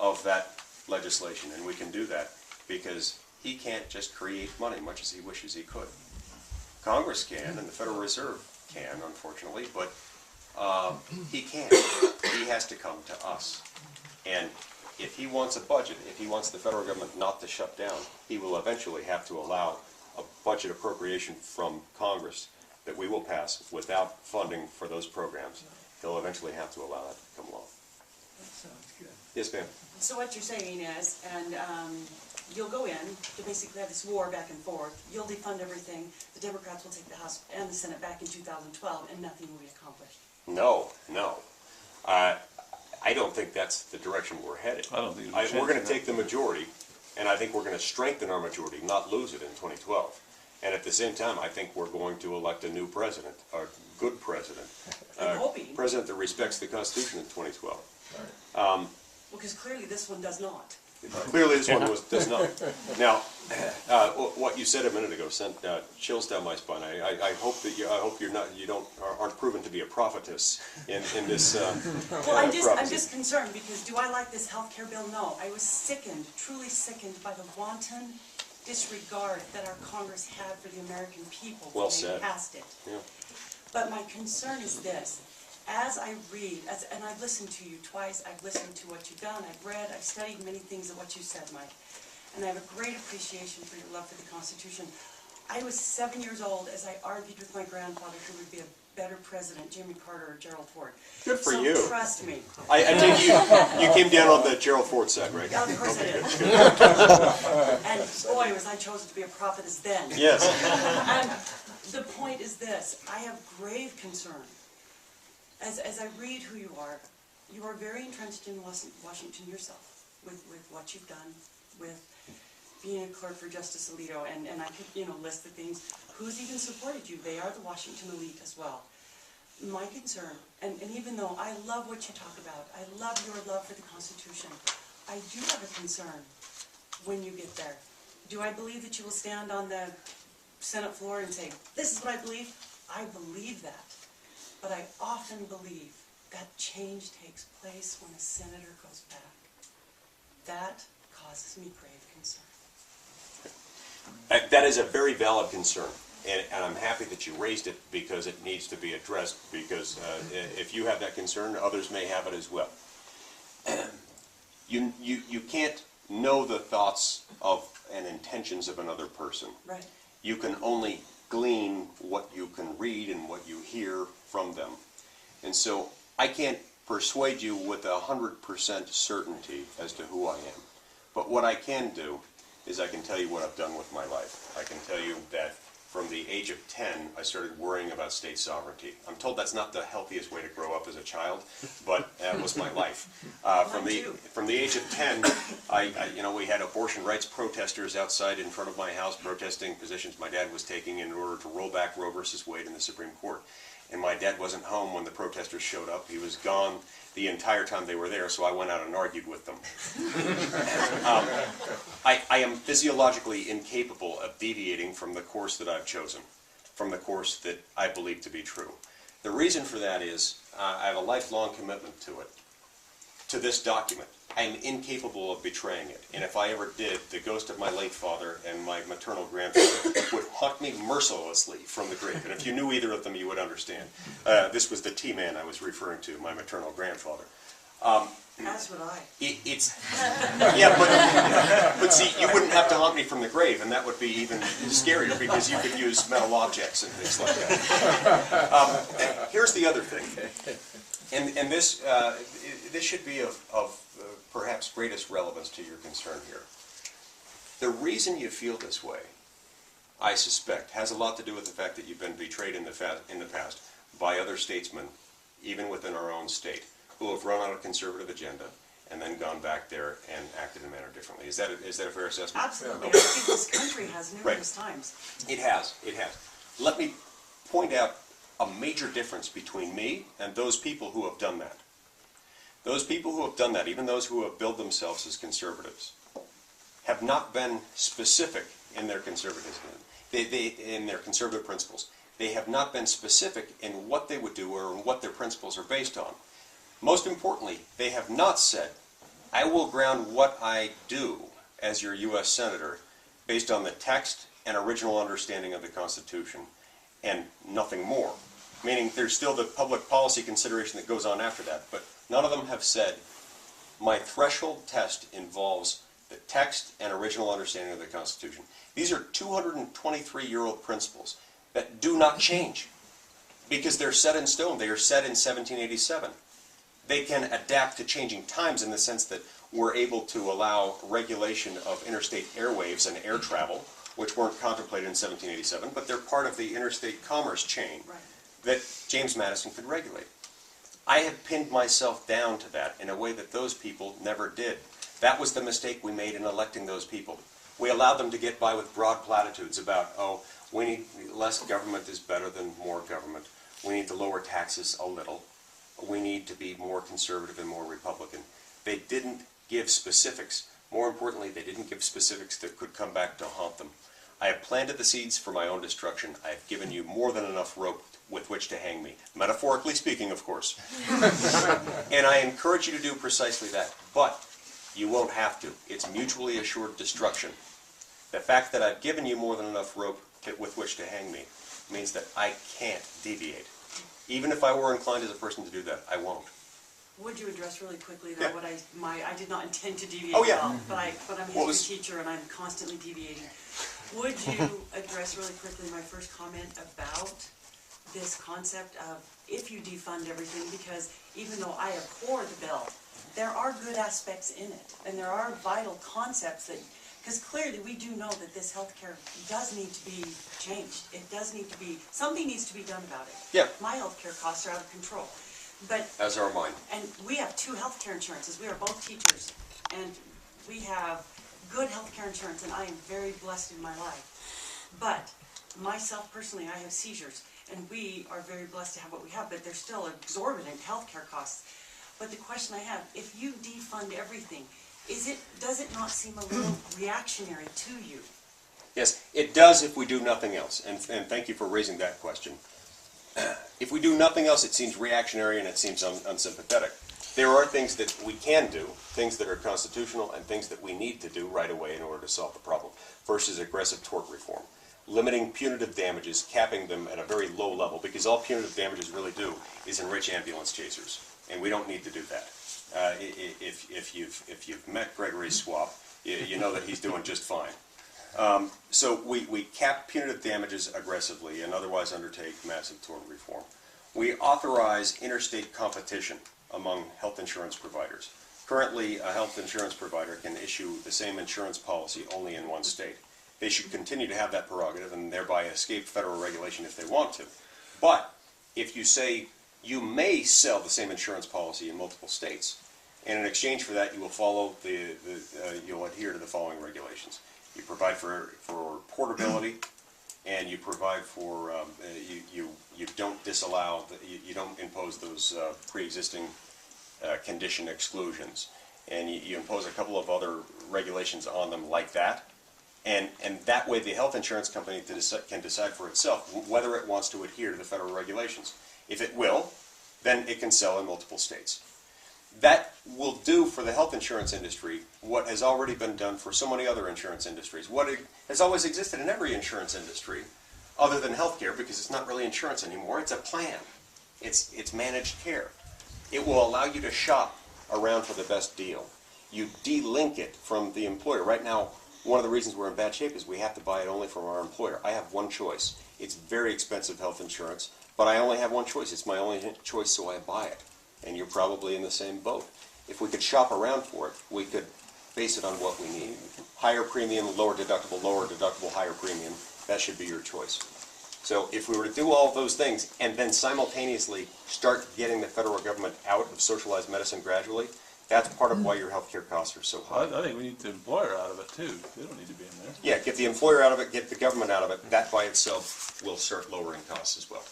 of that legislation, and we can do that because he can't just create money much as he wishes he could. Congress can, and the Federal Reserve can, unfortunately, but he can't. He has to come to us. And if he wants a budget, if he wants the federal government not to shut down, he will eventually have to allow a budget appropriation from Congress that we will pass without funding for those programs. He'll eventually have to allow that to come along. That sounds good. Yes, ma'am. So what you're saying is, and you'll go in to basically have this war back and forth. You'll defund everything. The Democrats will take the House and the Senate back in 2012, and nothing will be accomplished. No, no. I don't think that's the direction we're headed. I don't think there's a we're going chance to of take the majority, and I think we're going to strengthen our majority, not lose it in 2012. And at the same time, I think we're going to elect a new president, a good president. I'm hoping. President that respects the Constitution in 2012. Well, because clearly this one does not. Clearly, this one does not. Now, what you said a minute ago sent chills down my spine. I hope that aren't proven to be a prophetess in this. Well, I'm prophecy. just concerned because do I like this health care bill? No. I was sickened, truly sickened by the wanton disregard that our Congress had for the American people when they passed it. Yeah. But my concern is this. As I read, and I've listened to you twice, I've listened to what you've done, I've read, I've studied many things of what you said, Mike, and I have a great appreciation for your love for the Constitution. I was 7 years old as I argued with my grandfather who would be a better president, Jimmy Carter or Gerald Ford. Good for so you. Trust me. I take you came down on the Gerald Ford side, right? Of course I did. And boy, was I chosen to be a prophetess then. Yes. And the point is this, I have grave concern. As I read who you are very entrenched in Washington yourself, with what you've done, with being a clerk for Justice Alito, and I could, list the things. Who's even supported you? They are the Washington elite as well. My concern, and even though I love what you talk about, I love your love for the Constitution, I do have a concern when you get there. Do I believe that you will stand on the Senate floor and say, this is what I believe? I believe that. But I often believe that change takes place when a senator goes back. That causes me grave concern. That is a very valid concern, and I'm happy that you raised it because it needs to be addressed, because if you have that concern, others may have it as well. You can't know the thoughts of and intentions of another person. Right. You can only glean what you can read and what you hear from them. And so I can't persuade you with 100% certainty as to who I am. But what I can do is I can tell you what I've done with my life. I can tell you that from the age of 10, I started worrying about state sovereignty. I'm told that's not the healthiest way to grow up as a child, but that was my life. From the age of 10, we had abortion rights protesters outside in front of my house protesting positions my dad was taking in order to roll back Roe versus Wade in the Supreme Court. And my dad wasn't home when the protesters showed up. He was gone the entire time they were there, so I went out and argued with them. I am physiologically incapable of deviating from the course that I've chosen, from the course that I believe to be true. The reason for that is I have a lifelong commitment to it, to this document. I am incapable of betraying it, and if I ever did, the ghost of my late father and my maternal grandfather would haunt me mercilessly from the grave. And if you knew either of them, you would understand. This was the T-man I was referring to, my maternal grandfather. As would I. But see, you wouldn't have to haunt me from the grave, and that would be even scarier because you could use metal objects and things like that. Here's the other thing, and this should be of perhaps greatest relevance to your concern here. The reason you feel this way, I suspect, has a lot to do with the fact that you've been betrayed in the past by other statesmen, even within our own state, who have run on a conservative agenda and then gone back there and acted in a manner differently. Is that a fair assessment? Absolutely. I think this country has numerous times. It has. Let me point out a major difference between me and those people who have done that. Those people who have done that, even those who have billed themselves as conservatives, have not been specific in their conservatism, in their conservative principles. They have not been specific in what they would do or what their principles are based on. Most importantly, they have not said I will ground what I do as your U.S. Senator based on the text and original understanding of the Constitution, and nothing more. Meaning there's still the public policy consideration that goes on after that, but none of them have said, my threshold test involves the text and original understanding of the Constitution. These are 223-year-old principles that do not change because they're set in stone. They are set in 1787. They can adapt to changing times in the sense that we're able to allow regulation of interstate airwaves and air travel, which weren't contemplated in 1787, but they're part of the interstate commerce chain that James Madison could regulate. I have pinned myself down to that in a way that those people never did. That was the mistake we made in electing those people. We allowed them to get by with broad platitudes about, oh, we need less government is better than more government. We need to lower taxes a little. We need to be more conservative and more Republican. They didn't give specifics. More importantly, they didn't give specifics that could come back to haunt them. I have planted the seeds for my own destruction. I have given you more than enough rope with which to hang me. Metaphorically speaking, of course. And I encourage you to do precisely that. But you won't have to. It's mutually assured destruction. The fact that I've given you more than enough rope with which to hang me means that I can't deviate. Even if I were inclined as a person to do that, I won't. Would you address really quickly though what I did not intend to deviate Oh, yeah. at all, but I'm a history teacher and I'm constantly deviating. Would you address really quickly my first comment about this concept of if you defund everything, because even though I abhor the bill, there are good aspects in it, and there are vital concepts that, because clearly we do know that this healthcare does need to be changed. It does need to be, something needs to be done about it. Yeah. My healthcare costs are out of control. But, as are mine. and we have 2 healthcare insurances. We are both teachers, and we have good healthcare insurance, and I am very blessed in my life. But myself personally, I have seizures, and we are very blessed to have what we have, but there's still exorbitant healthcare costs. But the question I have, if you defund everything, does it not seem a little reactionary to you? Yes, it does if we do nothing else, and thank you for raising that question. If we do nothing else, it seems reactionary and it seems unsympathetic. There are things that we can do, things that are constitutional, and things that we need to do right away in order to solve the problem. First is aggressive tort reform. Limiting punitive damages, capping them at a very low level, because all punitive damages really do is enrich ambulance chasers, and we don't need to do that. If you've met Gregory Swap, you know that he's doing just fine. So we cap punitive damages aggressively and otherwise undertake massive tort reform. We authorize interstate competition among health insurance providers. Currently, a health insurance provider can issue the same insurance policy only in one state. They should continue to have that prerogative and thereby escape federal regulation if they want to. But if you say you may sell the same insurance policy in multiple states, and in exchange for that you will follow you'll adhere to the following regulations. You provide for portability, and you provide for you don't disallow, you don't impose those pre-existing condition exclusions, and you impose a couple of other regulations on them like that, and that way the health insurance company can decide for itself whether it wants to adhere to the federal regulations. If it will, then it can sell in multiple states. That will do for the health insurance industry what has already been done for so many other insurance industries, what has always existed in every insurance industry other than healthcare, because it's not really insurance anymore, it's a plan. It's managed care. It will allow you to shop around for the best deal. You de-link it from the employer. Right now, one of the reasons we're in bad shape is we have to buy it only from our employer. I have one choice. It's very expensive health insurance, but I only have one choice. It's my only choice, so I buy it. And you're probably in the same boat. If we could shop around for it, we could base it on what we need. Higher premium, lower deductible, higher premium. That should be your choice. So if we were to do all of those things and then simultaneously start getting the federal government out of socialized medicine gradually, that's part of why your healthcare costs are so high. I think we need the employer out of it too. They don't need to be in there. Yeah, get the employer out of it, get the government out of it. That by itself will start lowering costs as well.